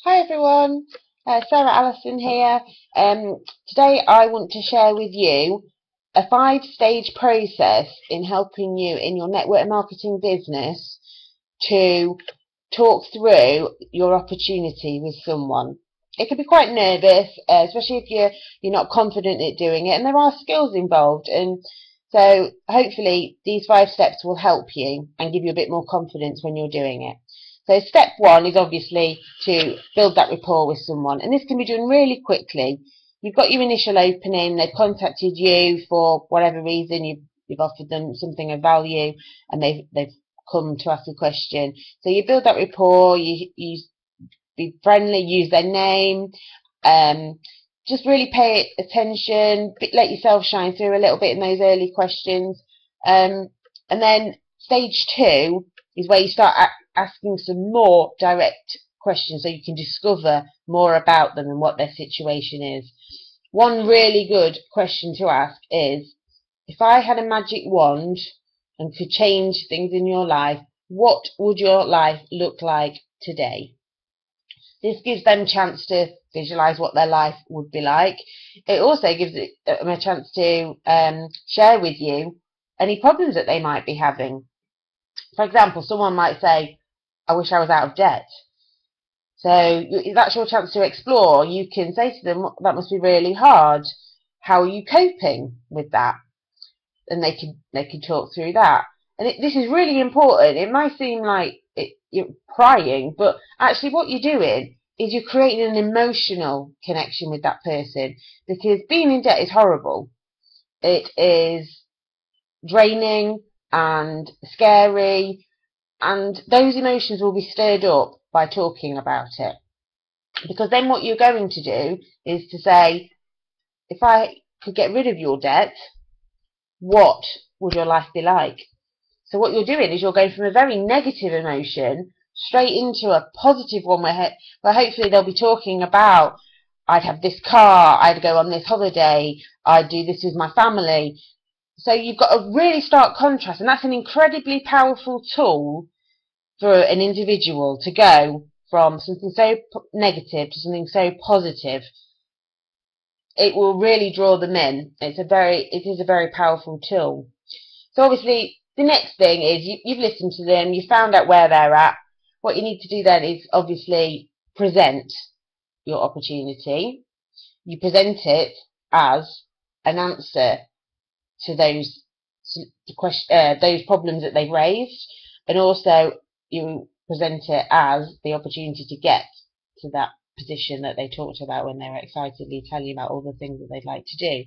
Hi everyone, Sarah Allison here. Today I want to share with you a 5-stage process in helping you in your network marketing business to talk through your opportunity with someone. It can be quite nervous, especially if you're not confident at doing it, and there are skills involved. And so hopefully these 5 steps will help you and give you a bit more confidence when you're doing it. So step 1 is obviously to build that rapport with someone, and this can be done really quickly. You've got your initial opening, they've contacted you for whatever reason, you've offered them something of value, and they've come to ask a question. So you build that rapport, you be friendly, use their name, just really pay attention, let yourself shine through a little bit in those early questions. And then stage 2 is where you start asking some more direct questions so you can discover more about them and what their situation is. One really good question to ask is, if I had a magic wand and could change things in your life, what would your life look like today? This gives them a chance to visualize what their life would be like. It also gives them a chance to share with you any problems that they might be having. For example, someone might say, I wish I was out of debt. So that's your chance to explore. You can say to them, that must be really hard. How are you coping with that? And they can talk through that. And this is really important. It might seem like you're prying, but actually what you're doing is you're creating an emotional connection with that person, because being in debt is horrible. It is draining and scary, and those emotions will be stirred up by talking about it. Because then what you're going to do is to say, if I could get rid of your debt, what would your life be like? So what you're doing is you're going from a very negative emotion straight into a positive one where hopefully they'll be talking about, I'd have this car, I'd go on this holiday, I'd do this with my family. So you've got a really stark contrast, and that's an incredibly powerful tool for an individual to go from something so negative to something so positive. It will really draw them in. It is a very powerful tool. So obviously the next thing is you've listened to them, you've found out where they're at. What you need to do then is obviously present your opportunity. You present it as an answer to those problems that they've raised, and also you present it as the opportunity to get to that position that they talked about when they were excitedly telling you about all the things that they'd like to do.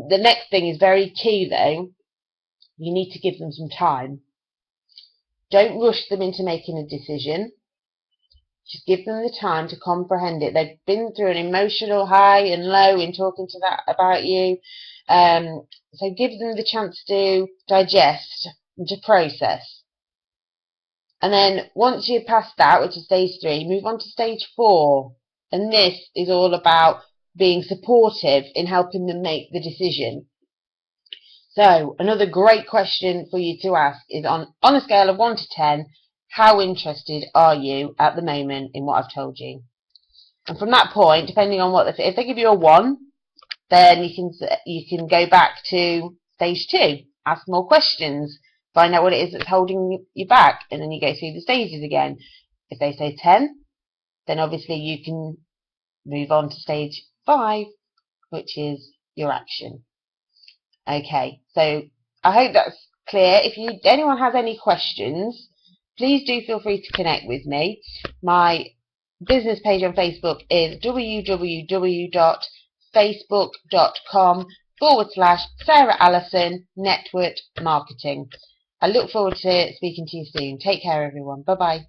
The next thing is very key though. You need to give them some time. Don't rush them into making a decision. Just give them the time to comprehend it. They've been through an emotional high and low in talking to that about you. So give them the chance to digest and to process. And then once you're past that, which is stage 3, move on to stage 4. And this is all about being supportive in helping them make the decision. So another great question for you to ask is, on a scale of 1 to 10, how interested are you at the moment in what I've told you? And from that point, depending on if they give you a 1, then you can go back to stage 2, ask more questions, find out what it is that's holding you back, and then you go through the stages again. If they say 10, then obviously you can move on to stage 5, which is your action. Okay, so I hope that's clear. If anyone has any questions, please do feel free to connect with me. My business page on Facebook is www.facebook.com/Sarah Allison Network Marketing. I look forward to speaking to you soon. Take care, everyone. Bye-bye.